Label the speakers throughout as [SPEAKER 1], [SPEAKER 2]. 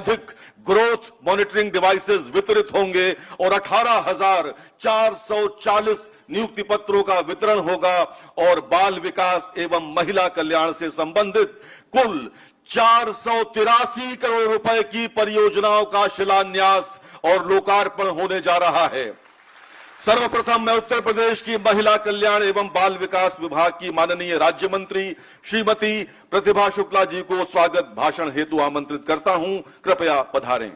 [SPEAKER 1] अधिक growth monitoring devices वितरित होंगे और 18,440 नियुक्ति पत्रों का वितरण होगा और बाल विकास एवं महिला कल्याण से संबंधित कुल 483 करोड़ रुपए की परियोजनाओं का शिलान्यास और लोकार्पण होने जा रहा है। सर्वप्रथम मैं उत्तर प्रदेश की महिला कल्याण एवं बाल विकास विभाग की माननीय राज्य मंत्री श्रीमती प्रतिभा शुक्ला जी को स्वागत भाषण हेतु आमंत्रित करता हूं। कृपया पधारें।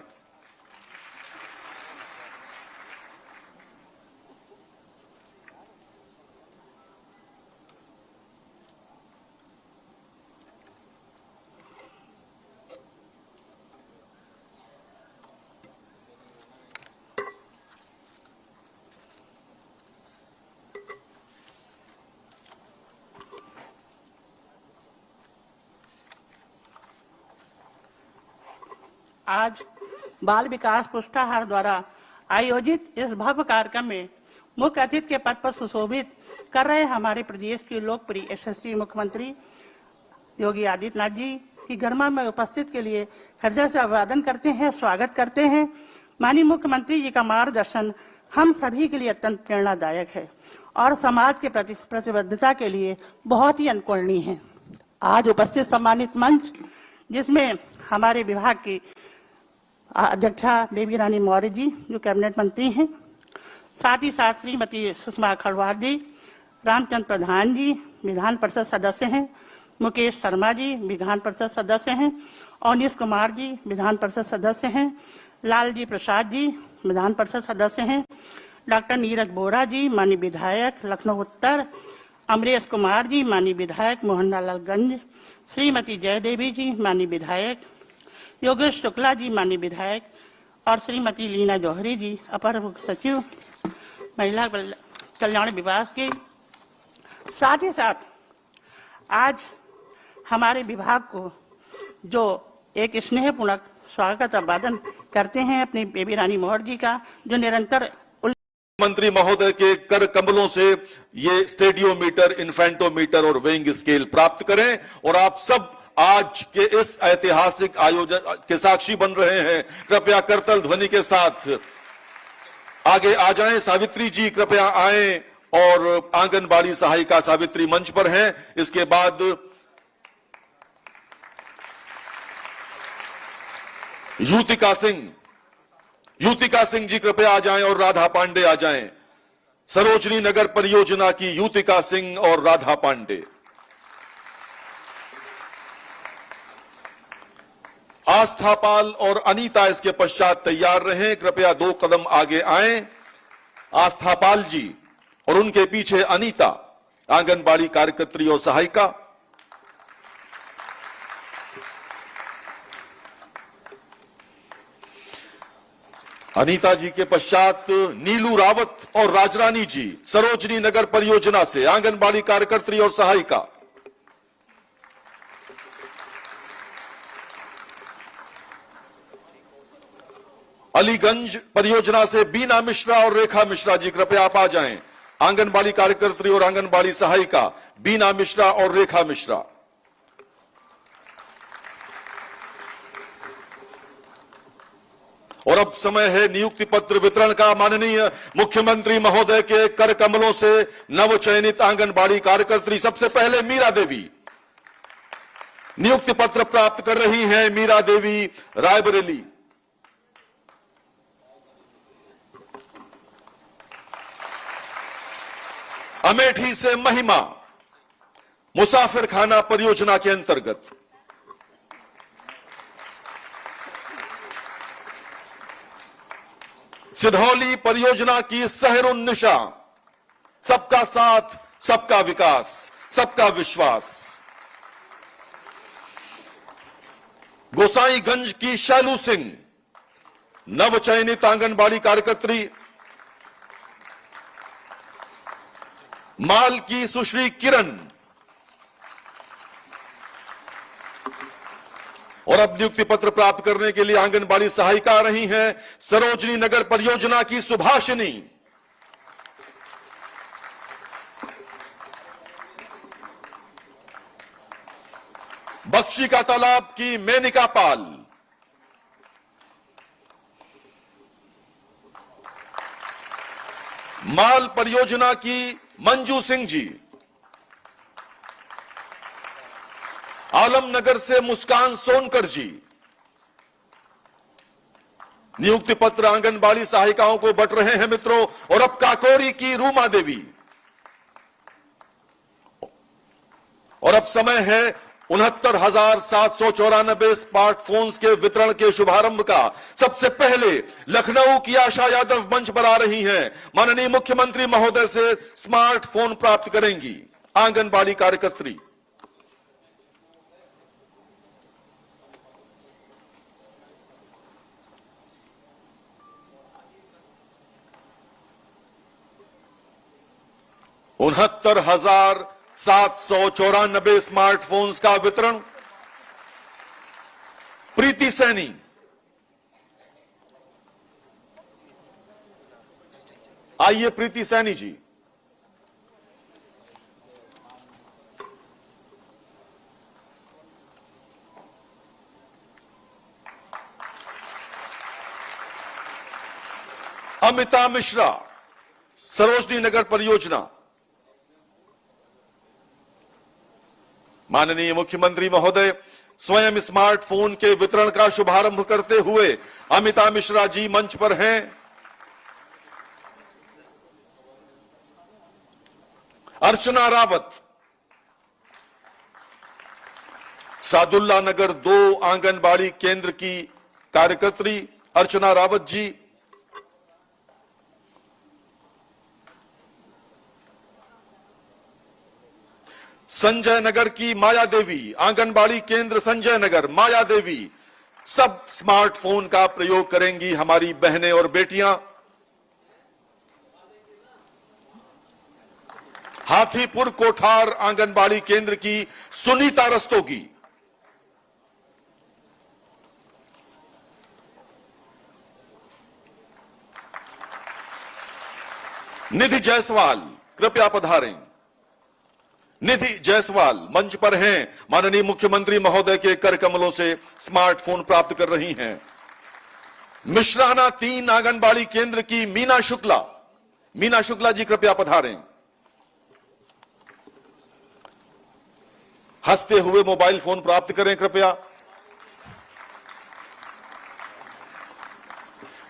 [SPEAKER 2] आज बाल विकास पुष्टाहार द्वारा आयोजित इस भव्य कार्यक्रम में मुख्य अतिथि के पद पर सुशोभित कर रहे हमारे प्रदेश के लोकप्रिय यशस्वी मुख्यमंत्री योगी आदित्यनाथ जी की गरिमा में उपस्थित के लिए हृदय से अभिवादन करते हैं, स्वागत करते हैं। माननीय मुख्यमंत्री जी का मार्गदर्शन हम सभी के लिए अत्यंत प्रेरणादायक है और समाज के प्रति प्रतिबद्धता के लिए बहुत ही अनुकरणीय है। आज उपस्थित सम्मानित मंच, जिसमें हमारे विभाग की अध्यक्षा बेबी रानी मौर्य जी जो कैबिनेट मंत्री हैं, साथ ही साथ श्रीमती सुषमा खरवार जी, रामचंद्र प्रधान जी विधान परिषद सदस्य हैं, मुकेश शर्मा जी विधान परिषद सदस्य हैं, अवनीश कुमार जी विधान परिषद सदस्य हैं, लालजी प्रसाद जी विधान परिषद सदस्य हैं, डॉक्टर नीरज बोरा जी माननीय विधायक लखनऊ उत्तर, अमरेश कुमार जी माननीय विधायक मोहनलालगंज, श्रीमती जयदेवी जी माननीय विधायक, योगेश शुक्ला जी माननीय विधायक और श्रीमती लीना जौहरी जी अपर मुख्य सचिव महिला कल्याण विभाग के। साथ ही साथ आज हमारे विभाग को जो एक स्नेहपूर्वक स्वागत अभिवादन करते हैं अपनी बेबी रानी मौर्य जी का, जो निरंतर
[SPEAKER 1] मंत्री महोदय के कर कमलों से ये स्टेडियोमीटर, इन्फेंटोमीटर और वेइंग स्केल प्राप्त करें और आप सब आज के इस ऐतिहासिक आयोजन के साक्षी बन रहे हैं। कृपया करतल ध्वनि के साथ आगे आ जाएं। सावित्री जी कृपया आएं और आंगनबाड़ी सहायिका सावित्री मंच पर हैं। इसके बाद युतिका सिंह जी कृपया आ जाएं और राधा पांडे आ जाएं। सरोजनी नगर परियोजना की युतिका सिंह और राधा पांडे। आस्थापाल और अनीता इसके पश्चात तैयार रहें। कृपया 2 कदम आगे आएं। आस्थापाल जी और उनके पीछे अनीता, आंगनबाड़ी कार्यकर्त्री और सहायिका। अनीता जी के पश्चात नीलू रावत और राजरानी जी, सरोजनी नगर परियोजना से आंगनबाड़ी कार्यकर्त्री और सहायिका। अलीगंज परियोजना से बीना मिश्रा और रेखा मिश्रा जी कृपया आप आ जाएं। आंगनबाड़ी कार्यकर्त्री और आंगनबाड़ी सहायिका बीना मिश्रा और रेखा मिश्रा। और अब समय है नियुक्ति पत्र वितरण का। माननीय मुख्यमंत्री महोदय के कर कमलों से नवचयनित आंगनबाड़ी कार्यकर्त्री, सबसे पहले मीरा देवी नियुक्ति पत्र प्राप्त कर रही हैं। मीरा देवी रायबरेली। अमेठी से महिमा, मुसाफिर खाना परियोजना के अंतर्गत। सिधौली परियोजना की सहरुन्निशा, सबका साथ, सबका विकास, सबका विश्वास। गोसाईगंज की शैलू सिंह, नवचयनित आंगनबाड़ी कार्यकर्त्री। माल की सुश्री किरण। और अब नियुक्ति पत्र प्राप्त करने के लिए आंगनबाड़ी सहायिका आ रही हैं। सरोजनी नगर परियोजना की सुभाषिनी। बख्शी का तालाब की मेनिका पाल। माल परियोजना की मंजू सिंह जी, आलमनगर से मुस्कान सोनकर जी, नियुक्ति पत्र आंगनबाड़ी सहायिकाओं को बंट रहे हैं मित्रों। और अब काकोरी की रूमा देवी। और अब समय है 69,794 स्मार्टफोन्स के वितरण के शुभारंभ का। सबसे पहले लखनऊ की आशा यादव मंच पर आ रही हैं। माननीय मुख्यमंत्री महोदय से स्मार्टफोन प्राप्त करेंगी आंगनबाड़ी कार्यकर्त्री। $69,794 स्मार्टफोन्स का वितरण। प्रीति सैनी, आइए प्रीति सैनी जी। अमिता मिश्रा, सरोजनी नगर परियोजना। माननीय मुख्यमंत्री महोदय स्वयं स्मार्टफोन के वितरण का शुभारंभ करते हुए अमिता मिश्रा जी मंच पर हैं। अर्चना रावत, सादुल्ला नगर 2 आंगनबाड़ी केंद्र की कार्यकर्त्री अर्चना रावत जी। संजय नगर की माया देवी, आंगनबाड़ी केंद्र संजय नगर, माया देवी। सब स्मार्टफोन का प्रयोग करेंगी हमारी बहनें और बेटियां। हाथीपुर कोठार आंगनबाड़ी केंद्र की सुनीता रस्तोगी। निधि जायसवाल, कृपया पधारें। निधि जायसवाल मंच पर हैं। माननीय मुख्यमंत्री महोदय के कर कमलों से स्मार्टफोन प्राप्त कर रही हैं। मिश्राना 3 आंगनबाड़ी केंद्र की मीना शुक्ला। मीना शुक्ला जी कृपया पधारें। हंसते हुए मोबाइल फोन प्राप्त करें कृपया।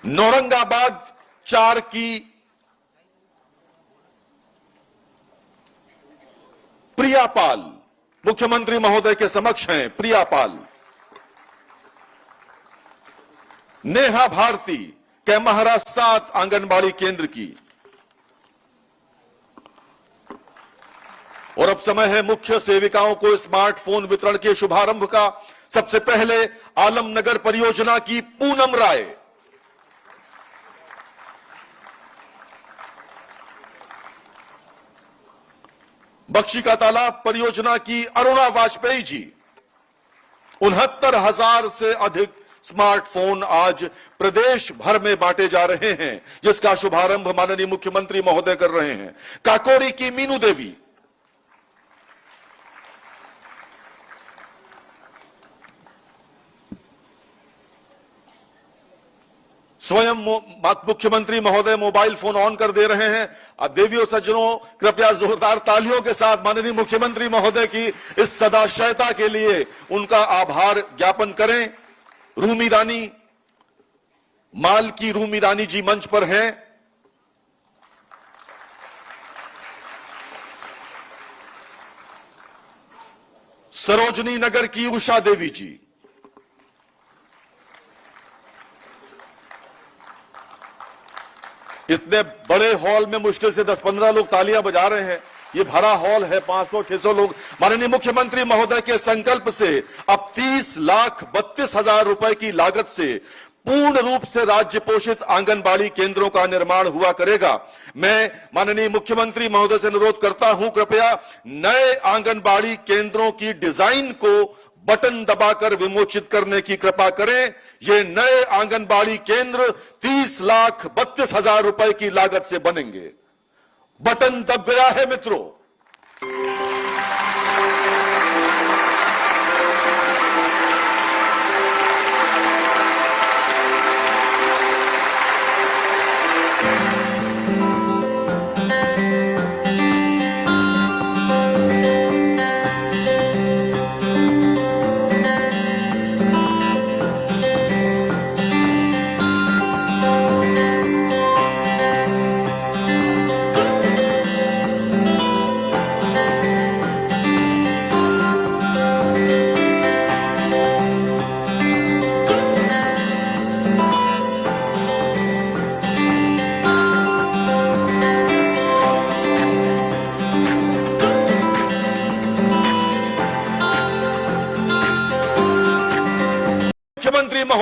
[SPEAKER 1] नौरंगाबाद 4 की प्रिया पाल, मुख्यमंत्री महोदय के समक्ष हैं प्रिया पाल। नेहा भारती, कैमहरा 7 आंगनबाड़ी केंद्र की। और अब समय है मुख्य सेविकाओं को स्मार्टफोन वितरण के शुभारंभ का। सबसे पहले आलमनगर परियोजना की पूनम राय, बख्शी का तालाब परियोजना की अरुणा वाजपेयी जी। 69,000 से अधिक स्मार्टफोन आज प्रदेश भर में बांटे जा रहे हैं, जिसका शुभारंभ माननीय मुख्यमंत्री महोदय कर रहे हैं। काकोरी की मीनू देवी, स्वयं मुख्यमंत्री महोदय मोबाइल फोन ऑन कर दे रहे हैं। अब देवियों सज्जनों कृपया जोरदार तालियों के साथ माननीय मुख्यमंत्री महोदय की इस सदाशयता के लिए उनका आभार ज्ञापन करें। रूमी रानी, माल की रूमी रानी जी मंच पर हैं। सरोजनी नगर की उषा देवी जी। इतने बड़े हॉल में मुश्किल से 10-15 लोग तालियां बजा रहे हैं। ये भरा हॉल है, 500-600 लोग। माननीय मुख्यमंत्री महोदय के संकल्प से अब 30,32,000 रुपए की लागत से पूर्ण रूप से राज्य पोषित आंगनबाड़ी केंद्रों का निर्माण हुआ करेगा। मैं माननीय मुख्यमंत्री महोदय से अनुरोध करता हूं, कृपया नए आंगनबाड़ी केंद्रों की डिजाइन को बटन दबाकर विमोचित करने की कृपा करें। ये नए आंगनबाड़ी केंद्र 30,32,000 रुपए की लागत से बनेंगे। बटन दब गया है मित्रों।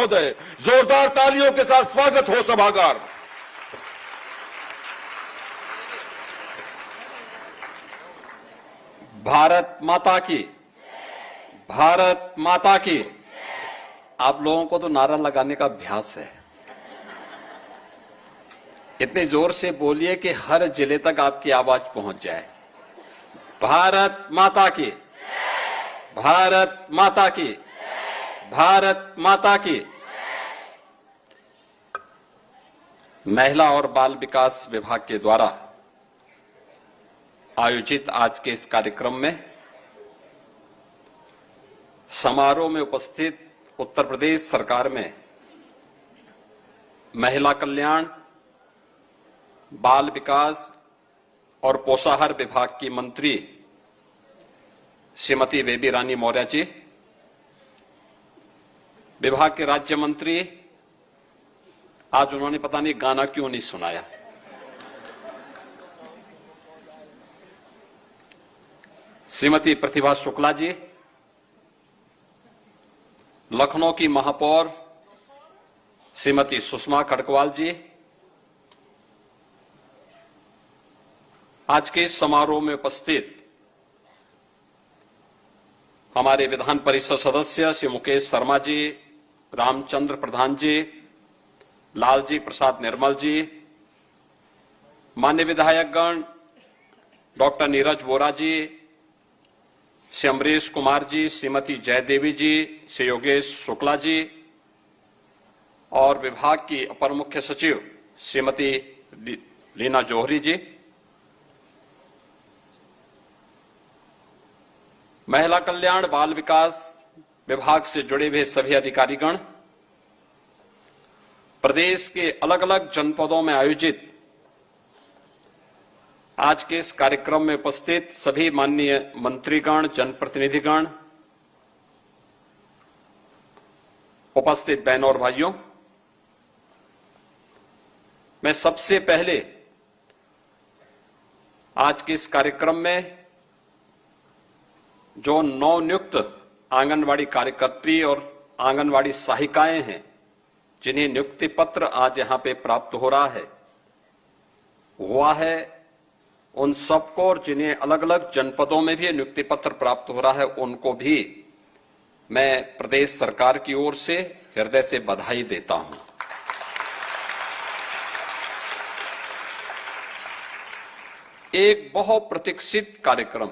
[SPEAKER 1] महोदय, जोरदार तालियों के साथ स्वागत हो सभागार।
[SPEAKER 3] भारत माता की, भारत माता की। आप लोगों को तो नारा लगाने का अभ्यास है। इतने जोर से बोलिए कि हर जिले तक आपकी आवाज पहुंच जाए। भारत माता की, भारत माता की, भारत माता की। महिला और बाल विकास विभाग के द्वारा आयोजित आज के इस कार्यक्रम में समारोह में उपस्थित उत्तर प्रदेश सरकार में महिला कल्याण, बाल विकास और पोषाहार विभाग की मंत्री श्रीमती बेबी रानी मौर्य जी, विभाग के राज्य मंत्री, आज उन्होंने पता नहीं गाना क्यों नहीं सुनाया, श्रीमती प्रतिभा शुक्ला जी, लखनऊ की महापौर श्रीमती सुषमा खड़गवाल जी, आज के इस समारोह में उपस्थित हमारे विधान परिषद सदस्य श्री मुकेश शर्मा जी, रामचंद्र प्रधान जी, लालजी प्रसाद निर्मल जी, मान्य विधायकगण डॉक्टर नीरज वोरा जी, श्री अमरीश कुमार जी, श्रीमती जयदेवी जी, श्री योगेश शुक्ला जी और विभाग की अपर मुख्य सचिव श्रीमती लीना जौहरी जी, महिला कल्याण बाल विकास विभाग से जुड़े हुए सभी अधिकारीगण, प्रदेश के अलग अलग जनपदों में आयोजित आज के इस कार्यक्रम में उपस्थित सभी माननीय मंत्रीगण, जनप्रतिनिधिगण, उपस्थित बहनों और भाइयों, मैं सबसे पहले आज के इस कार्यक्रम में जो नवनियुक्त आंगनवाड़ी कार्यकर्त्री और आंगनवाड़ी सहायिकाएं हैं, जिन्हें नियुक्ति पत्र आज यहां पे प्राप्त हो रहा है, हुआ है, उन सबको और जिन्हें अलग अलग जनपदों में भी नियुक्ति पत्र प्राप्त हो रहा है, उनको भी मैं प्रदेश सरकार की ओर से हृदय से बधाई देता हूं। एक बहुत प्रतीक्षित कार्यक्रम,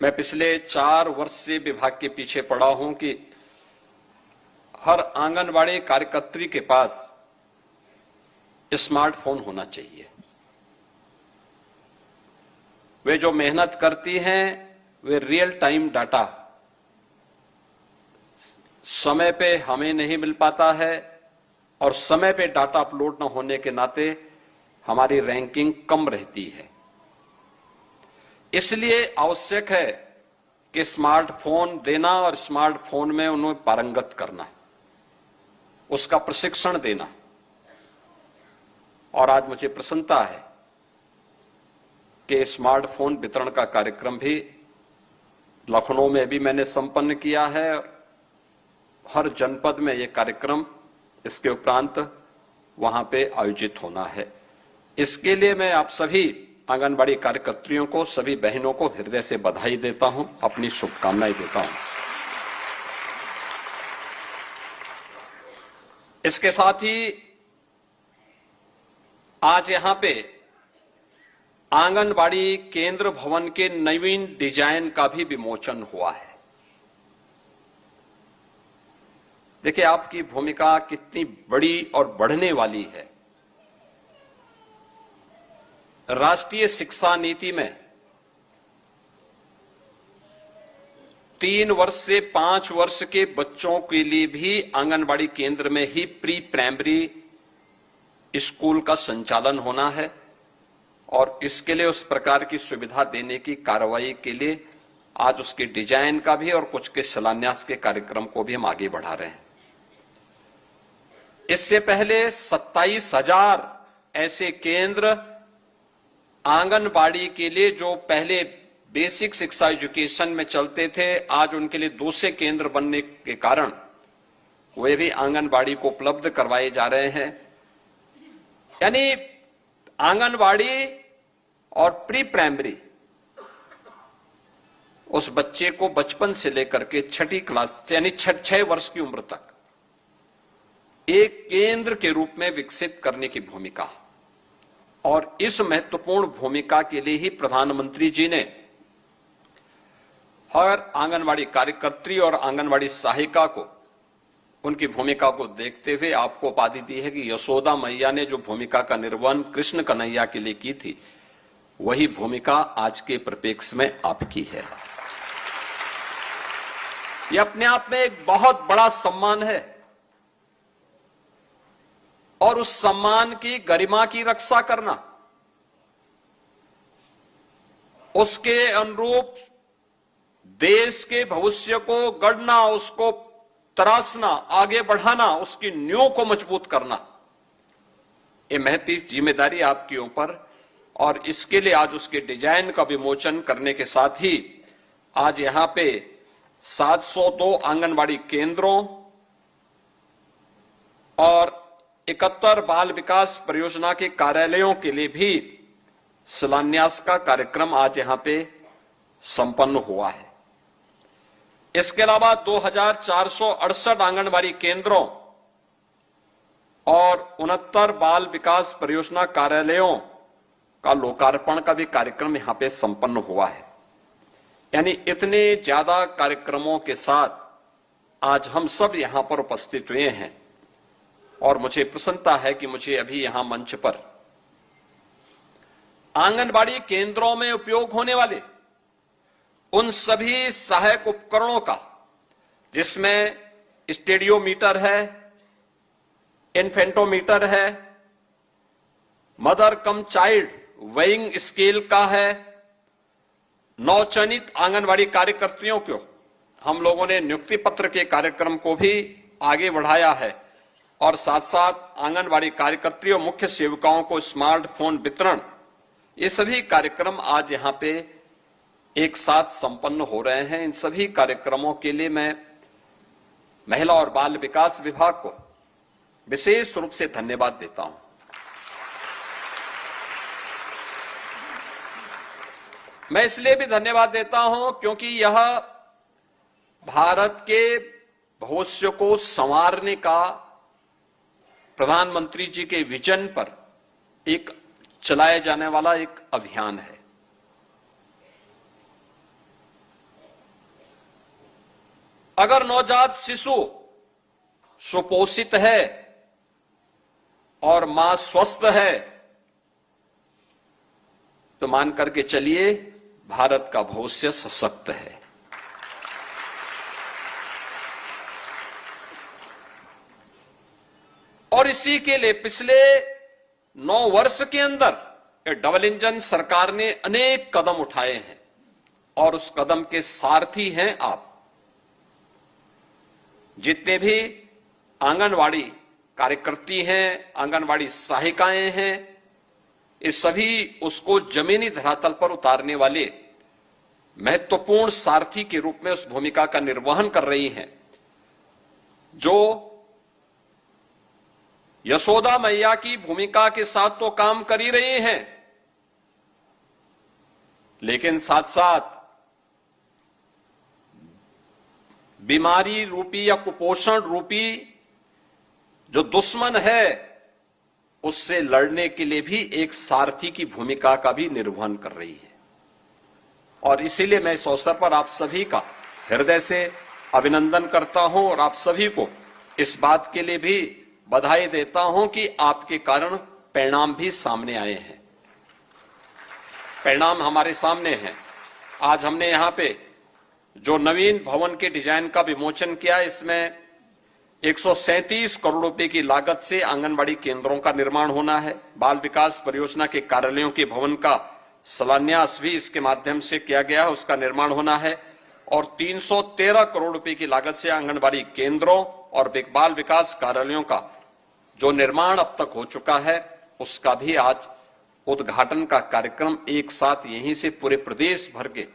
[SPEAKER 3] मैं पिछले 4 वर्ष से विभाग के पीछे पड़ा हूं कि हर आंगनवाड़ी कार्यकर्त्री के पास स्मार्टफोन होना चाहिए। वे जो मेहनत करती हैं, वे रियल टाइम डाटा समय पे हमें नहीं मिल पाता है और समय पे डाटा अपलोड न होने के नाते हमारी रैंकिंग कम रहती है। इसलिए आवश्यक है कि स्मार्टफोन देना और स्मार्टफोन में उन्हें पारंगत करना, उसका प्रशिक्षण देना। और आज मुझे प्रसन्नता है कि स्मार्टफोन वितरण का कार्यक्रम भी लखनऊ में भी मैंने संपन्न किया है। हर जनपद में यह कार्यक्रम इसके उपरांत वहां पे आयोजित होना है। इसके लिए मैं आप सभी आंगनबाड़ी कार्यकर्त्रियों को, सभी बहनों को हृदय से बधाई देता हूं, अपनी शुभकामनाएं देता हूं। इसके साथ ही आज यहां पे आंगनबाड़ी केंद्र भवन के नवीन डिजाइन का भी विमोचन हुआ है। देखिए, आपकी भूमिका कितनी बड़ी और बढ़ने वाली है। राष्ट्रीय शिक्षा नीति में 3 वर्ष से 5 वर्ष के बच्चों के लिए भी आंगनबाड़ी केंद्र में ही प्री प्राइमरी स्कूल का संचालन होना है और इसके लिए उस प्रकार की सुविधा देने की कार्रवाई के लिए आज उसके डिजाइन का भी और कुछ के शिलान्यास के कार्यक्रम को भी हम आगे बढ़ा रहे हैं। इससे पहले 27,000 ऐसे केंद्र आंगनबाड़ी के लिए जो पहले बेसिक शिक्षा एजुकेशन में चलते थे, आज उनके लिए दूसरे केंद्र बनने के कारण वे भी आंगनबाड़ी को उपलब्ध करवाए जा रहे हैं। यानी आंगनबाड़ी और प्री प्राइमरी उस बच्चे को बचपन से लेकर के छठी क्लास यानी 6 वर्ष की उम्र तक एक केंद्र के रूप में विकसित करने की भूमिका, और इस महत्वपूर्ण भूमिका के लिए ही प्रधानमंत्री जी ने हर आंगनबाड़ी कार्यकर्त्री और आंगनबाड़ी सहायिका को उनकी भूमिका को देखते हुए आपको उपाधि दी है कि यशोदा मैया ने जो भूमिका का निर्वहन कृष्ण कन्हैया के लिए की थी, वही भूमिका आज के परिप्रेक्ष्य में आपकी है। यह अपने आप में एक बहुत बड़ा सम्मान है और उस सम्मान की गरिमा की रक्षा करना, उसके अनुरूप देश के भविष्य को गढ़ना, उसको तराशना, आगे बढ़ाना, उसकी नींव को मजबूत करना, ये महती जिम्मेदारी आपके ऊपर, और इसके लिए आज उसके डिजाइन का विमोचन करने के साथ ही आज यहां पे 702 आंगनबाड़ी केंद्रों और 71 बाल विकास परियोजना के कार्यालयों के लिए भी शिलान्यास का कार्यक्रम आज यहां पे संपन्न हुआ है। इसके अलावा 2468 आंगनबाड़ी केंद्रों और 69 बाल विकास परियोजना कार्यालयों का लोकार्पण का भी कार्यक्रम यहां पे संपन्न हुआ है। यानी इतने ज्यादा कार्यक्रमों के साथ आज हम सब यहां पर उपस्थित हुए हैं, और मुझे प्रसन्नता है कि मुझे अभी यहां मंच पर आंगनबाड़ी केंद्रों में उपयोग होने वाले उन सभी सहायक उपकरणों का, जिसमें स्टेडियोमीटर है, इन्फेंटोमीटर है, mother come child weighing scale का है, नवचयनित आंगनबाड़ी कार्यकर्तियों को हम लोगों ने नियुक्ति पत्र के कार्यक्रम को भी आगे बढ़ाया है, और साथ साथ आंगनबाड़ी कार्यकर्ती और मुख्य सेविकाओं को स्मार्टफोन वितरण, ये सभी कार्यक्रम आज यहां पे एक साथ संपन्न हो रहे हैं। इन सभी कार्यक्रमों के लिए मैं महिला और बाल विकास विभाग को विशेष रूप से धन्यवाद देता हूं। मैं इसलिए भी धन्यवाद देता हूं क्योंकि यह भारत के भविष्य को संवारने का प्रधानमंत्री जी के विजन पर एक चलाया जाने वाला एक अभियान है। अगर नवजात शिशु सुपोषित है और मां स्वस्थ है तो मान करके चलिए भारत का भविष्य सशक्त है। और इसी के लिए पिछले 9 वर्ष के अंदर डबल इंजन सरकार ने अनेक कदम उठाए हैं और उस कदम के सारथी हैं आप। जितने भी आंगनवाड़ी कार्यकर्ती हैं, आंगनवाड़ी सहायिकाएं हैं, ये सभी उसको जमीनी धरातल पर उतारने वाले महत्वपूर्ण सारथी के रूप में उस भूमिका का निर्वहन कर रही हैं, जो यशोदा मैया की भूमिका के साथ तो काम कर ही रही हैं, लेकिन साथ साथ बीमारी रूपी या कुपोषण रूपी जो दुश्मन है उससे लड़ने के लिए भी एक सारथी की भूमिका का भी निर्वहन कर रही है। और इसीलिए मैं इस अवसर पर आप सभी का हृदय से अभिनंदन करता हूं और आप सभी को इस बात के लिए भी बधाई देता हूं कि आपके कारण परिणाम भी सामने आए हैं। परिणाम हमारे सामने हैं। आज हमने यहां पे जो नवीन भवन के डिजाइन का विमोचन किया, इसमें 137 करोड़ रुपए की लागत से आंगनबाड़ी केंद्रों का निर्माण होना है। बाल विकास परियोजना के कार्यालयों के भवन का शिलान्यास भी इसके माध्यम से किया गया है, उसका निर्माण होना है। और 313 करोड़ रुपए की लागत से आंगनबाड़ी केंद्रों और बाल विकास कार्यालयों का जो निर्माण अब तक हो चुका है, उसका भी आज उद्घाटन का कार्यक्रम एक साथ यहीं से पूरे प्रदेश भर के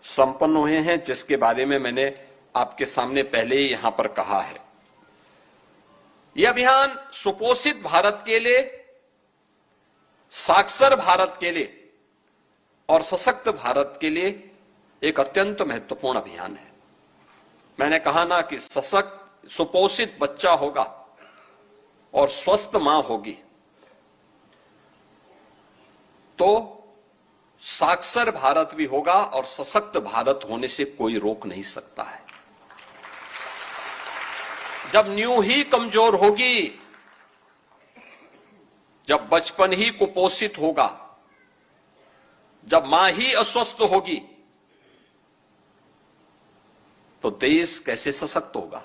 [SPEAKER 3] संपन्न हुए हैं, जिसके बारे में मैंने आपके सामने पहले ही यहां पर कहा है। यह अभियान सुपोषित भारत के लिए, साक्षर भारत के लिए और सशक्त भारत के लिए एक अत्यंत महत्वपूर्ण अभियान है। मैंने कहा ना कि सशक्त सुपोषित बच्चा होगा और स्वस्थ मां होगी तो साक्षर भारत भी होगा और सशक्त भारत होने से कोई रोक नहीं सकता है। जब नींव ही कमजोर होगी, जब बचपन ही कुपोषित होगा, जब मां ही अस्वस्थ होगी, तो देश कैसे सशक्त होगा।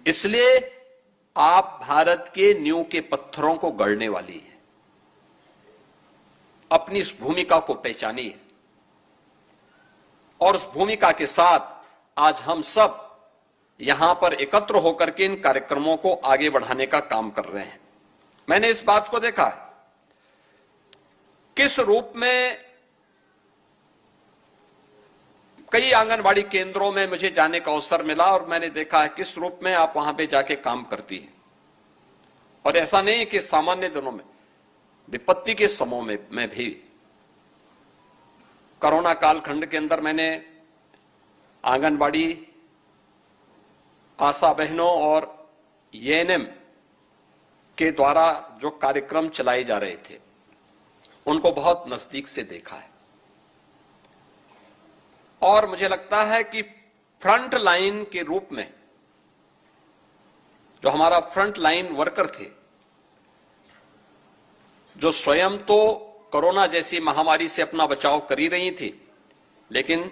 [SPEAKER 3] इसलिए आप भारत के नींव के पत्थरों को गढ़ने वाली है। अपनी इस भूमिका को पहचानिए और उस भूमिका के साथ आज हम सब यहां पर एकत्र होकर के इन कार्यक्रमों को आगे बढ़ाने का काम कर रहे हैं। मैंने इस बात को देखा है किस रूप में कई आंगनबाड़ी केंद्रों में मुझे जाने का अवसर मिला और मैंने देखा है किस रूप में आप वहां पे जाके काम करती है। और ऐसा नहीं कि सामान्य दिनों में, विपत्ति के समय में भी, कोरोना कालखंड के अंदर मैंने आंगनबाड़ी आशा बहनों और एएनएम के द्वारा जो कार्यक्रम चलाए जा रहे थे उनको बहुत नजदीक से देखा है। और मुझे लगता है कि फ्रंट लाइन के रूप में जो हमारा फ्रंट लाइन वर्कर थे, जो स्वयं तो कोरोना जैसी महामारी से अपना बचाव कर ही रही थी, लेकिन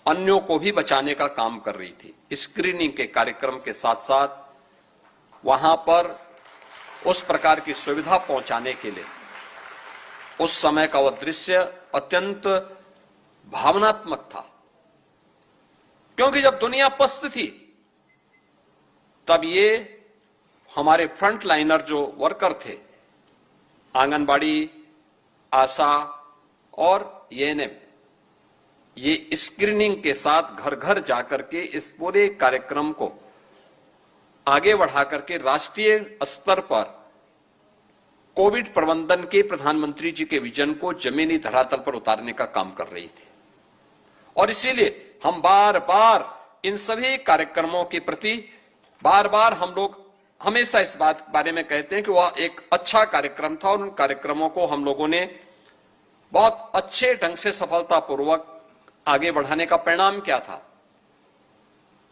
[SPEAKER 3] अन्यों को भी बचाने का काम कर रही थी। स्क्रीनिंग के कार्यक्रम के साथ साथ वहां पर उस प्रकार की सुविधा पहुंचाने के लिए उस समय का वह दृश्य अत्यंत भावनात्मक था। क्योंकि जब दुनिया पस्त थी तब ये हमारे फ्रंट लाइनर जो वर्कर थे, आंगनबाड़ी, आशा और एएनएम, ये स्क्रीनिंग के साथ घर घर जाकर के इस पूरे कार्यक्रम को आगे बढ़ा करके राष्ट्रीय स्तर पर कोविड प्रबंधन के प्रधानमंत्री जी के विजन को जमीनी धरातल पर उतारने का काम कर रही थी। और इसीलिए हम बार बार इन सभी कार्यक्रमों के प्रति बार बार हम लोग हमेशा इस बात बारे में कहते हैं कि वह एक अच्छा कार्यक्रम था और उन कार्यक्रमों को हम लोगों ने बहुत अच्छे ढंग से सफलतापूर्वक आगे बढ़ाने का परिणाम क्या था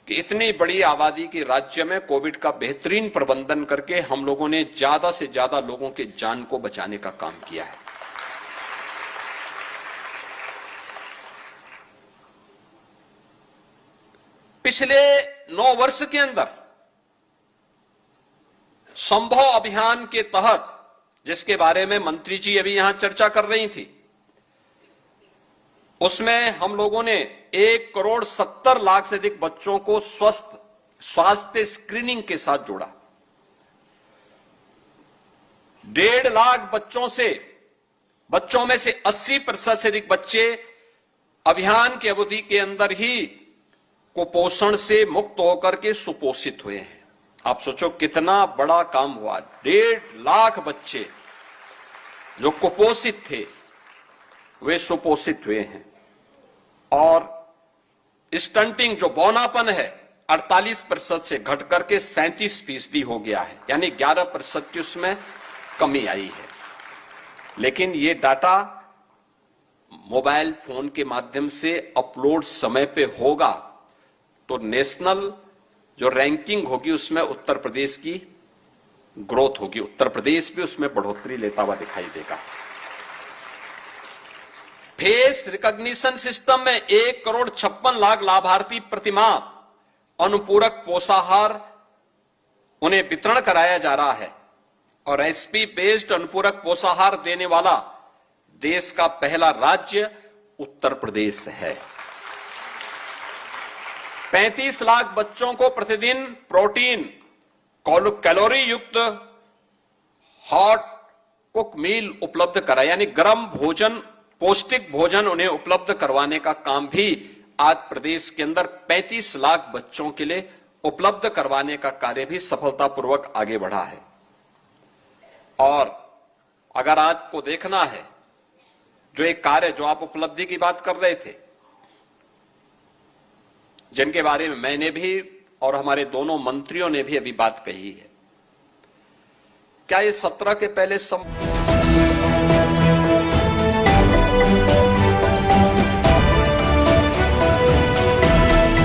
[SPEAKER 3] कि इतनी बड़ी आबादी के राज्य में कोविड का बेहतरीन प्रबंधन करके हम लोगों ने ज्यादा से ज्यादा लोगों के जान को बचाने का काम किया है। पिछले 9 वर्ष के अंदर संभव अभियान के तहत, जिसके बारे में मंत्री जी अभी यहां चर्चा कर रही थी, उसमें हम लोगों ने 1,70,00,000 से अधिक बच्चों को स्वास्थ्य स्क्रीनिंग के साथ जोड़ा। 1.5 लाख बच्चों में से 80% से अधिक बच्चे अभियान की अवधि के अंदर ही कुपोषण से मुक्त होकर के सुपोषित हुए हैं। आप सोचो कितना बड़ा काम हुआ। 1.5 लाख बच्चे जो कुपोषित थे वे सुपोषित हुए हैं। और स्टंटिंग जो बौनापन है 48% से घट करके 37% हो गया है, यानी 11% की उसमें कमी आई है। लेकिन ये डाटा मोबाइल फोन के माध्यम से अपलोड समय पे होगा तो नेशनल जो रैंकिंग होगी उसमें उत्तर प्रदेश की ग्रोथ होगी, उत्तर प्रदेश भी उसमें बढ़ोतरी लेता हुआ दिखाई देगा। फेस रिकॉग्निशन सिस्टम में 1,56,00,000 लाभार्थी प्रतिमाह अनुपूरक पोषाहार उन्हें वितरण कराया जा रहा है और एसपी बेस्ड अनुपूरक पोषाहार देने वाला देश का पहला राज्य उत्तर प्रदेश है। 35 लाख बच्चों को प्रतिदिन प्रोटीन कैलोरी युक्त हॉट कुक मील उपलब्ध करा, यानी गर्म भोजन पौष्टिक भोजन उन्हें उपलब्ध करवाने का काम भी आज प्रदेश के अंदर 35 लाख बच्चों के लिए उपलब्ध करवाने का कार्य भी सफलतापूर्वक आगे बढ़ा है। और अगर आज को देखना है, जो एक कार्य जो आप उपलब्धि की बात कर रहे थे, जिनके बारे में मैंने भी और हमारे दोनों मंत्रियों ने भी अभी बात कही है, क्या ये 17 के पहले